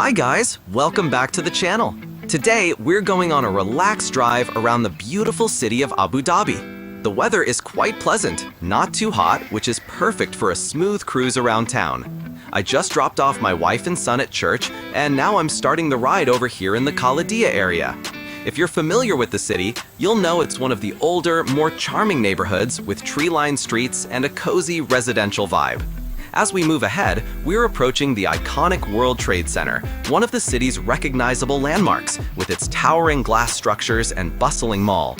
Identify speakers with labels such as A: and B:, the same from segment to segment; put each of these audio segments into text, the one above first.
A: Hi guys, welcome back to the channel. Today, we're going on a relaxed drive around the beautiful city of Abu Dhabi. The weather is quite pleasant, not too hot, which is perfect for a smooth cruise around town. I just dropped off my wife and son at church, and now I'm starting the ride over here in the Khalidiyah area. If you're familiar with the city, you'll know it's one of the older, more charming neighborhoods with tree-lined streets and a cozy residential vibe. As we move ahead, we're approaching the iconic World Trade Center, one of the city's recognizable landmarks, with its towering glass structures and bustling mall.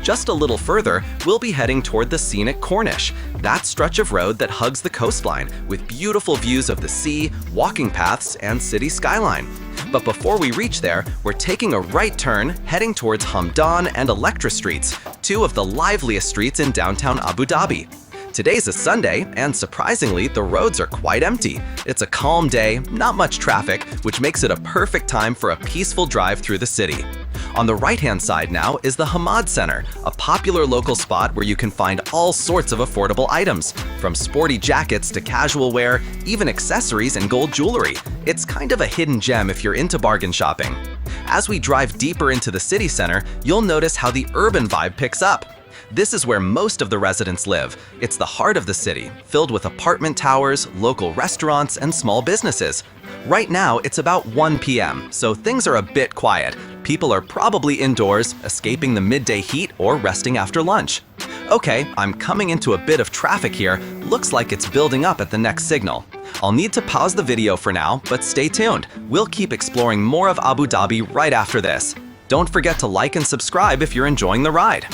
A: Just a little further, we'll be heading toward the Scenic Corniche, that stretch of road that hugs the coastline, with beautiful views of the sea, walking paths, and city skyline. But before we reach there, we're taking a right turn, heading towards Hamdan and Electra Streets, two of the liveliest streets in downtown Abu Dhabi. Today's a Sunday, and surprisingly, the roads are quite empty. It's a calm day, not much traffic, which makes it a perfect time for a peaceful drive through the city. On the right-hand side now is the Hamdan Center, a popular local spot where you can find all sorts of affordable items, from sporty jackets to casual wear, even accessories and gold jewelry. It's kind of a hidden gem if you're into bargain shopping. As we drive deeper into the city center, you'll notice how the urban vibe picks up. This is where most of the residents live. It's the heart of the city, filled with apartment towers, local restaurants, and small businesses. Right now, it's about 1 p.m., so things are a bit quiet. People are probably indoors, escaping the midday heat or resting after lunch. Okay, I'm coming into a bit of traffic here. Looks like it's building up at the next signal. I'll need to pause the video for now, but stay tuned. We'll keep exploring more of Abu Dhabi right after this. Don't forget to like and subscribe if you're enjoying the ride.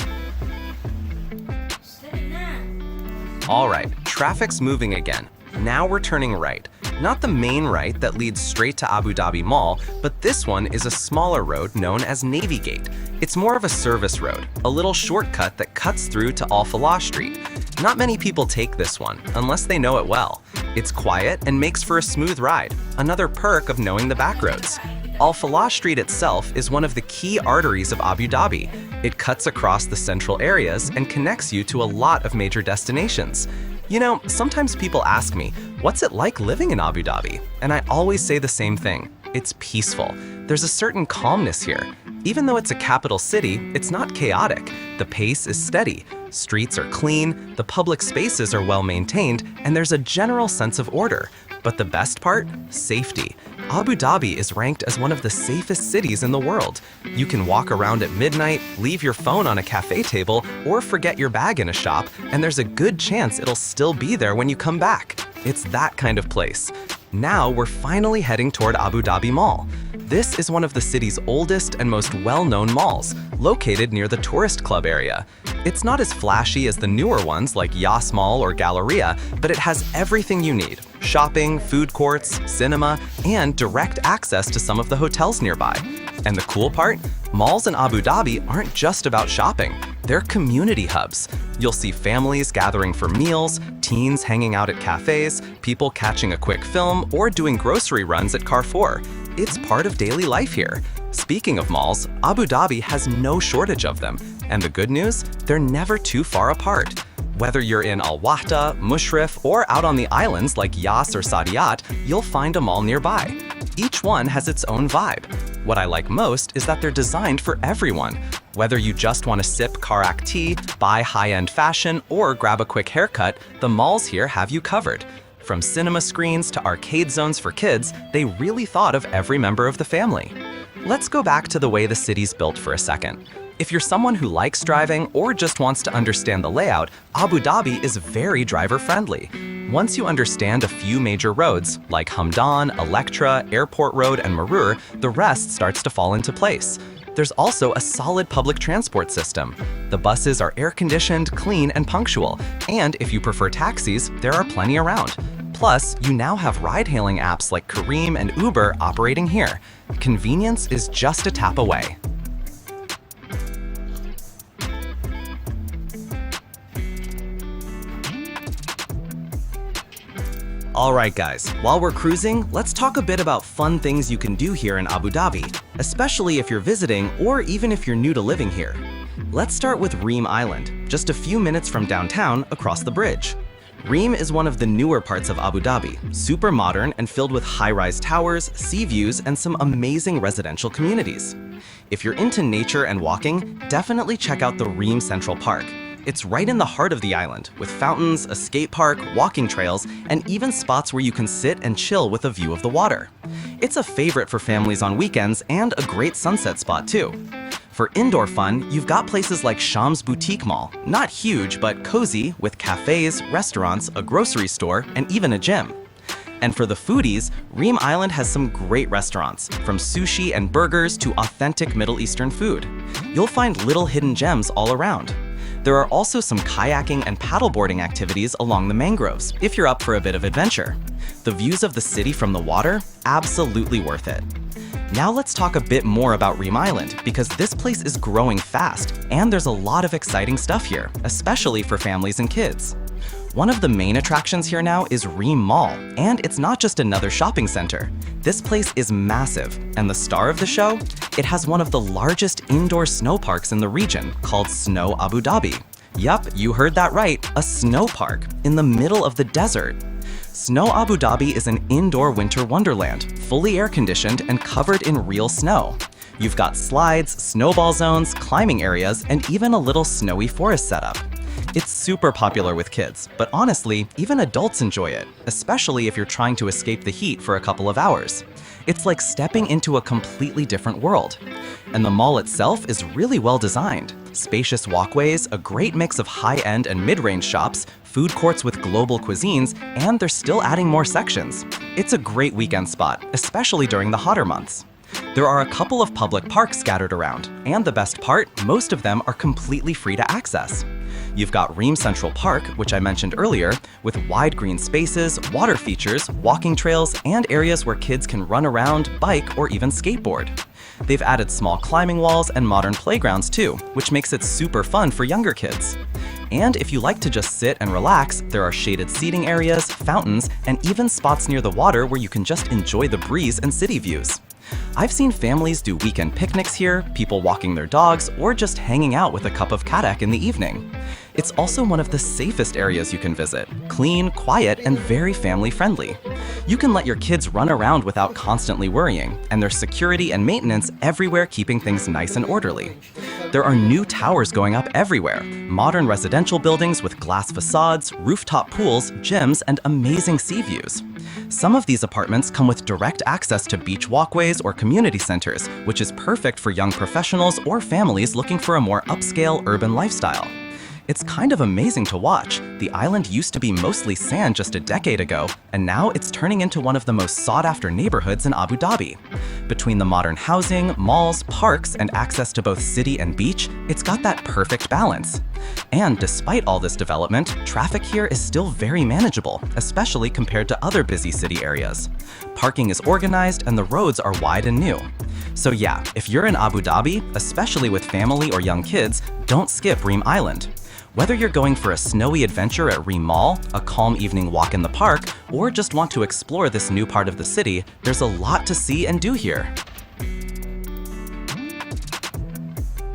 A: Alright, traffic's moving again. Now we're turning right. Not the main right that leads straight to Abu Dhabi Mall, but this one is a smaller road known as Navy Gate. It's more of a service road, a little shortcut that cuts through to Falah Street. Not many people take this one, unless they know it well. It's quiet and makes for a smooth ride, another perk of knowing the back roads. Falah Street itself is one of the key arteries of Abu Dhabi. It cuts across the central areas and connects you to a lot of major destinations. You know, sometimes people ask me, what's it like living in Abu Dhabi? And I always say the same thing. It's peaceful. There's a certain calmness here. Even though it's a capital city, it's not chaotic. The pace is steady. Streets are clean, the public spaces are well maintained, and there's a general sense of order. But the best part? Safety. Abu Dhabi is ranked as one of the safest cities in the world. You can walk around at midnight, leave your phone on a cafe table, or forget your bag in a shop, and there's a good chance it'll still be there when you come back. It's that kind of place. Now we're finally heading toward Abu Dhabi Mall. This is one of the city's oldest and most well-known malls, located near the tourist club area. It's not as flashy as the newer ones like Yas Mall or Galleria, but it has everything you need: shopping, food courts, cinema, and direct access to some of the hotels nearby. And the cool part? Malls in Abu Dhabi aren't just about shopping. They're community hubs. You'll see families gathering for meals, teens hanging out at cafes, people catching a quick film, or doing grocery runs at Carrefour. It's part of daily life here. Speaking of malls, Abu Dhabi has no shortage of them. And the good news? They're never too far apart. Whether you're in Al Wahda, Mushrif, or out on the islands like Yas or Saadiyat, you'll find a mall nearby. Each one has its own vibe. What I like most is that they're designed for everyone. Whether you just want to sip Karak tea, buy high-end fashion, or grab a quick haircut, the malls here have you covered. From cinema screens to arcade zones for kids, they really thought of every member of the family. Let's go back to the way the city's built for a second. If you're someone who likes driving or just wants to understand the layout, Abu Dhabi is very driver-friendly. Once you understand a few major roads, like Hamdan, Electra, Airport Road, and Marur, the rest starts to fall into place. There's also a solid public transport system. The buses are air-conditioned, clean, and punctual. And if you prefer taxis, there are plenty around. Plus, you now have ride-hailing apps like Reem and Uber operating here. Convenience is just a tap away. Alright guys, while we're cruising, let's talk a bit about fun things you can do here in Abu Dhabi, especially if you're visiting or even if you're new to living here. Let's start with Reem Island, just a few minutes from downtown across the bridge. Reem is one of the newer parts of Abu Dhabi, super modern and filled with high-rise towers, sea views, and some amazing residential communities. If you're into nature and walking, definitely check out the Reem Central Park. It's right in the heart of the island, with fountains, a skate park, walking trails, and even spots where you can sit and chill with a view of the water. It's a favorite for families on weekends and a great sunset spot too. For indoor fun, you've got places like Shams Boutique Mall, not huge but cozy, with cafes, restaurants, a grocery store, and even a gym. And for the foodies, Reem Island has some great restaurants, from sushi and burgers to authentic Middle Eastern food. You'll find little hidden gems all around. There are also some kayaking and paddleboarding activities along the mangroves, if you're up for a bit of adventure. The views of the city from the water, absolutely worth it. Now let's talk a bit more about Reem Island, because this place is growing fast, and there's a lot of exciting stuff here, especially for families and kids. One of the main attractions here now is Reem Mall, and it's not just another shopping center. This place is massive, and the star of the show? It has one of the largest indoor snow parks in the region, called Snow Abu Dhabi. Yup, you heard that right, a snow park in the middle of the desert. Snow Abu Dhabi is an indoor winter wonderland, fully air-conditioned and covered in real snow. You've got slides, snowball zones, climbing areas, and even a little snowy forest setup. It's super popular with kids, but honestly, even adults enjoy it, especially if you're trying to escape the heat for a couple of hours. It's like stepping into a completely different world. And the mall itself is really well designed. Spacious walkways, a great mix of high-end and mid-range shops, food courts with global cuisines, and they're still adding more sections. It's a great weekend spot, especially during the hotter months. There are a couple of public parks scattered around, and the best part, most of them are completely free to access. You've got Reem Central Park, which I mentioned earlier, with wide green spaces, water features, walking trails, and areas where kids can run around, bike, or even skateboard. They've added small climbing walls and modern playgrounds too, which makes it super fun for younger kids. And if you like to just sit and relax, there are shaded seating areas, fountains, and even spots near the water where you can just enjoy the breeze and city views. I've seen families do weekend picnics here, people walking their dogs, or just hanging out with a cup of kadak in the evening. It's also one of the safest areas you can visit, clean, quiet, and very family-friendly. You can let your kids run around without constantly worrying, and there's security and maintenance everywhere keeping things nice and orderly. There are new towers going up everywhere, modern residential buildings with glass facades, rooftop pools, gyms, and amazing sea views. Some of these apartments come with direct access to beach walkways or community centers, which is perfect for young professionals or families looking for a more upscale urban lifestyle. It's kind of amazing to watch. The island used to be mostly sand just a decade ago, and now it's turning into one of the most sought-after neighborhoods in Abu Dhabi. Between the modern housing, malls, parks, and access to both city and beach, it's got that perfect balance. And despite all this development, traffic here is still very manageable, especially compared to other busy city areas. Parking is organized and the roads are wide and new. So yeah, if you're in Abu Dhabi, especially with family or young kids, don't skip Reem Island. Whether you're going for a snowy adventure at Reem Mall, a calm evening walk in the park, or just want to explore this new part of the city, there's a lot to see and do here.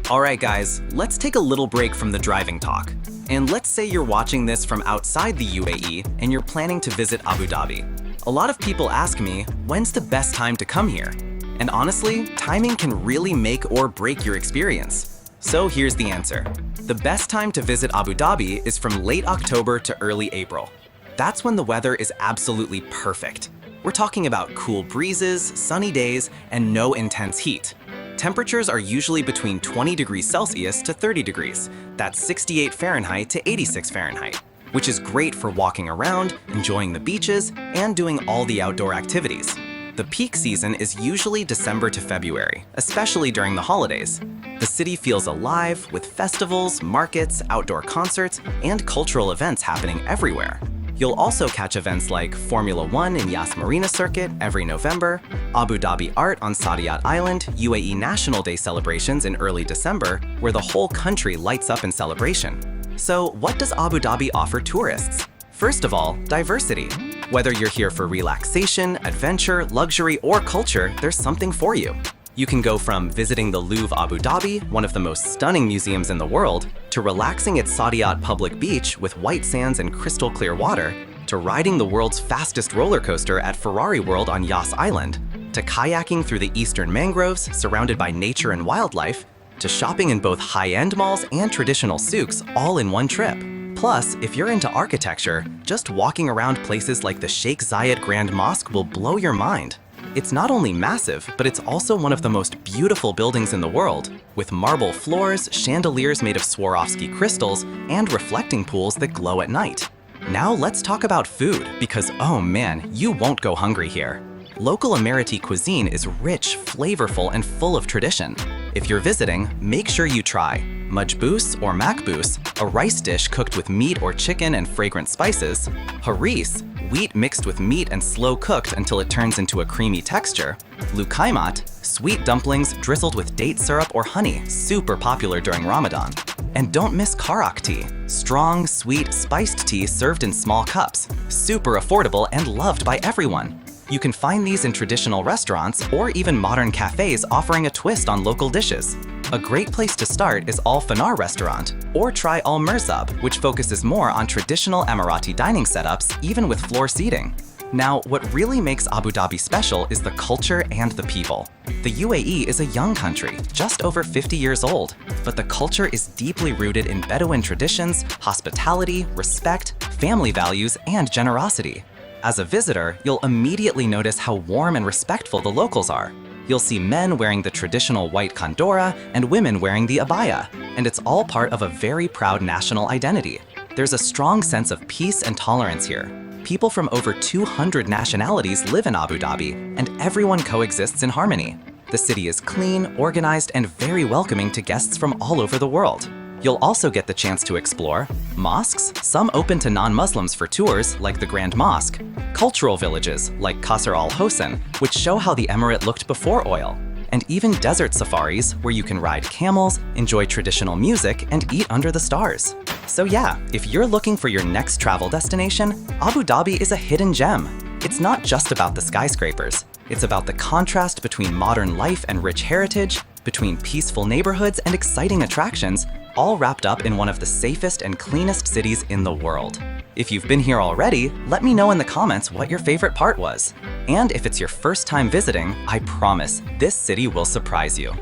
A: Alright guys, let's take a little break from the driving talk. And let's say you're watching this from outside the UAE and you're planning to visit Abu Dhabi. A lot of people ask me, when's the best time to come here? And honestly, timing can really make or break your experience. So here's the answer. The best time to visit Abu Dhabi is from late October to early April. That's when the weather is absolutely perfect. We're talking about cool breezes, sunny days, and no intense heat. Temperatures are usually between 20 degrees Celsius to 30 degrees. That's 68 Fahrenheit to 86 Fahrenheit, which is great for walking around, enjoying the beaches, and doing all the outdoor activities. The peak season is usually December to February, especially during the holidays. The city feels alive with festivals, markets, outdoor concerts, and cultural events happening everywhere. You'll also catch events like Formula One in Yas Marina Circuit every November, Abu Dhabi Art on Saadiyat Island, UAE National Day celebrations in early December, where the whole country lights up in celebration. So what does Abu Dhabi offer tourists? First of all, diversity. Whether you're here for relaxation, adventure, luxury, or culture, there's something for you. You can go from visiting the Louvre Abu Dhabi, one of the most stunning museums in the world, to relaxing at Saadiyat Public Beach with white sands and crystal clear water, to riding the world's fastest roller coaster at Ferrari World on Yas Island, to kayaking through the eastern mangroves surrounded by nature and wildlife, to shopping in both high-end malls and traditional souks all in one trip. Plus, if you're into architecture, just walking around places like the Sheikh Zayed Grand Mosque will blow your mind. It's not only massive, but it's also one of the most beautiful buildings in the world, with marble floors, chandeliers made of Swarovski crystals, and reflecting pools that glow at night. Now let's talk about food, because oh man, you won't go hungry here. Local Emirati cuisine is rich, flavorful, and full of tradition. If you're visiting, make sure you try majboos or makboos, a rice dish cooked with meat or chicken and fragrant spices, haris, wheat mixed with meat and slow cooked until it turns into a creamy texture, lukaimat, sweet dumplings drizzled with date syrup or honey, super popular during Ramadan. And don't miss karak tea, strong, sweet, spiced tea served in small cups, super affordable and loved by everyone. You can find these in traditional restaurants or even modern cafes offering a twist on local dishes. A great place to start is Al Fanar restaurant, or try Al Murzab, which focuses more on traditional Emirati dining setups, even with floor seating. Now, what really makes Abu Dhabi special is the culture and the people. The UAE is a young country, just over 50 years old, but the culture is deeply rooted in Bedouin traditions, hospitality, respect, family values, and generosity. As a visitor, you'll immediately notice how warm and respectful the locals are. You'll see men wearing the traditional white kandora and women wearing the abaya, and it's all part of a very proud national identity. There's a strong sense of peace and tolerance here. People from over 200 nationalities live in Abu Dhabi, and everyone coexists in harmony. The city is clean, organized, and very welcoming to guests from all over the world. You'll also get the chance to explore mosques, some open to non-Muslims for tours like the Grand Mosque, cultural villages like Qasr Al Hosn, which show how the emirate looked before oil, and even desert safaris where you can ride camels, enjoy traditional music, and eat under the stars. So yeah, if you're looking for your next travel destination, Abu Dhabi is a hidden gem. It's not just about the skyscrapers. It's about the contrast between modern life and rich heritage, between peaceful neighborhoods and exciting attractions, all wrapped up in one of the safest and cleanest cities in the world. If you've been here already, let me know in the comments what your favorite part was. And if it's your first time visiting, I promise this city will surprise you.